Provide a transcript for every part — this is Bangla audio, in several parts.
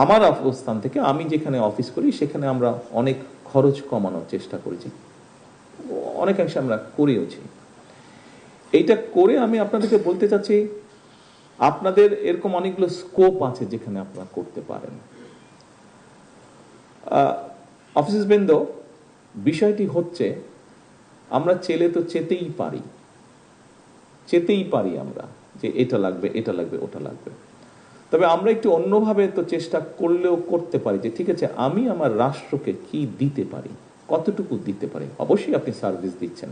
আমার অবস্থান থেকে আমি যেখানে অফিস করি সেখানে আমরা অনেক খরচ কমানোর চেষ্টা করেছি, অনেকাংশে আমরা করেওছি। এইটা করে আমি আপনাদেরকে বলতে চাচ্ছি, আপনাদের এরকম অনেকগুলো স্কোপ আছে যেখানে আপনারা করতে পারেন। অফিসার্স বৃন্দ, বিষয়টি হচ্ছে আমরা চেলে তো চেতেই পারি আমরা যে এটা লাগবে, এটা লাগবে, ওটা লাগবে। তবে আমরা একটু অন্যভাবে তো চেষ্টা করলেও করতে পারি যে ঠিক আছে, আমি আমার রাষ্ট্রকে কি দিতে পারি, কতটুকু দিতে পারি। অবশ্যই আপনি সার্ভিস দিচ্ছেন,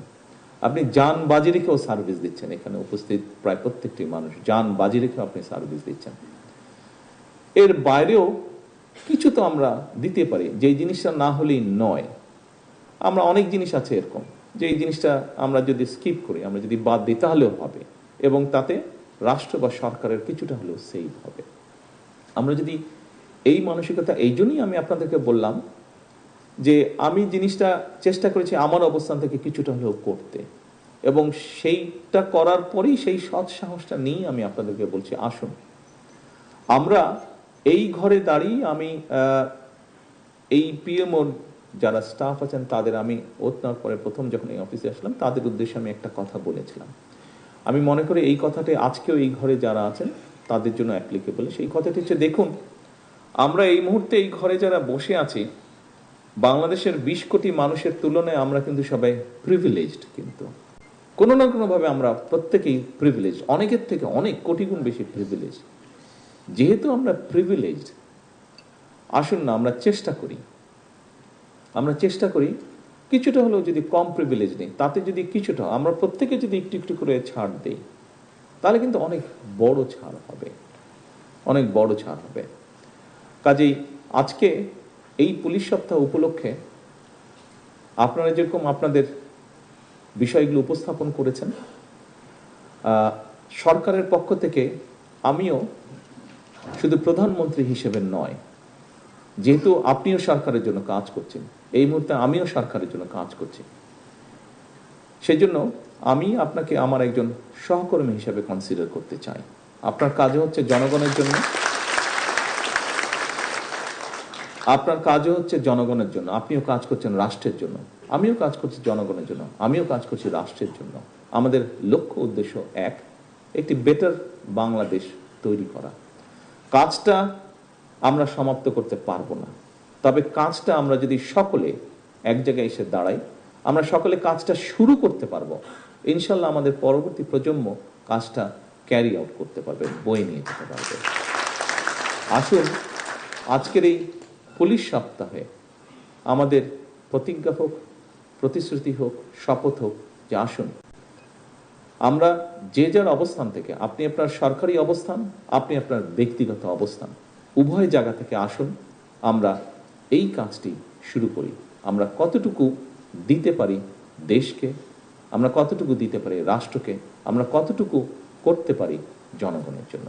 আপনি জান বাজি রেখেও সার্ভিস দিচ্ছেন। এখানে উপস্থিত প্রায় প্রত্যেকটি মানুষ জান বাজি রেখেও আপনি সার্ভিস দিচ্ছেন। এর বাইরেও কিছু তো আমরা দিতে পারি, যেই জিনিসটা না হলেই নয়। আমরা অনেক জিনিস আছে এরকম যে এই জিনিসটা আমরা যদি স্কিপ করি, আমরা যদি বাদ দিই তাহলেও হবে, এবং তাতে রাষ্ট্র বা সরকারের কিছুটা হলেও সেভ হবে। আমরা যদি এই মানসিকতা, এই জন্যই আমি আপনাদেরকে বললাম যে আমি জিনিসটা চেষ্টা করেছি আমার অবস্থান থেকে কিছুটা হলেও করতে, এবং সেইটা করার পরেই সেই সৎ সাহসটা নিয়ে আমি আপনাদেরকে বলছি, আসুন আমরা এই ঘরে দাঁড়িয়ে আমি এই পিএমওর যারা স্টাফ আছেন তাদের আমি ওত নেওয়ার পরে প্রথম যখন এই অফিসে আসলাম তাদের উদ্দেশ্যে আমি একটা কথা বলেছিলাম। আমি মনে করি এই কথাটি আজকেও এই ঘরে যারা আছেন তাদের জন্য অ্যাপ্লিকেবল। সেই কথাটি হচ্ছে, দেখুন আমরা এই মুহূর্তে এই ঘরে যারা বসে আছি, বাংলাদেশের 20 কোটি মানুষের তুলনায় আমরা কিন্তু সবাই প্রিভিলেজড, কিন্তু কোনো না কোনোভাবে আমরা প্রত্যেকেই প্রিভিলেজড, অনেকের থেকে অনেক কোটি গুণ বেশি প্রিভিলেজড। যেহেতু আমরা প্রিভিলেজড, আসুন না আমরা চেষ্টা করি কিছুটা হলেও যদি কম প্রিভিলেজ নেই, তাতে যদি কিছুটা আমরা প্রত্যেকে যদি একটু একটু করে ছাড় দেই, তাহলে কিন্তু অনেক বড় ছাড় হবে। কাজেই আজকে এই পুলিশ সপ্তাহ উপলক্ষে আপনারা যেরকম আপনাদের বিষয়গুলো উপস্থাপন করেছেন, সরকারের পক্ষ থেকে আমিও শুধু প্রধানমন্ত্রী হিসেবে নয়, যেহেতু আপনিও সরকারের জন্য কাজ করছেন, এই মুহূর্তে আমিও সরকারের জন্য কাজ করছি, সেজন্য আমি আপনাকে আমার একজন সহকর্মী হিসেবে কনসিডার করতে চাই। আপনার কাজও হচ্ছে জনগণের জন্য, আপনিও কাজ করছেন রাষ্ট্রের জন্য, আমিও কাজ করছি জনগণের জন্য, আমিও কাজ করছি রাষ্ট্রের জন্য। আমাদের লক্ষ্য উদ্দেশ্য একটি বেটার বাংলাদেশ তৈরি করা। কাজটা আমরা সমাপ্ত করতে পারবো না, তবে কাজটা আমরা যদি সকলে এক জায়গায় এসে দাঁড়াই, আমরা সকলে কাজটা শুরু করতে পারবো। ইনশাল্লাহ আমাদের পরবর্তী প্রজন্ম কাজটা ক্যারি আউট করতে পারবে, বয়ে নিয়ে যেতে পারবে। আসুন আজকের এই পুলিশ সপ্তাহে আমাদের প্রতিজ্ঞা হোক, প্রতিশ্রুতি হোক, শপথ হোক যে আসুন আমরা যে যার অবস্থান থেকে, আপনি আপনার সরকারি অবস্থান, আপনি আপনার ব্যক্তিগত অবস্থান, উভয় জায়গা থেকে আসুন আমরা এই কাজটি শুরু করি। আমরা কতটুকু দিতে পারি দেশকে, আমরা কতটুকু দিতে পারি রাষ্ট্রকে, আমরা কতটুকু করতে পারি জনগণের জন্য।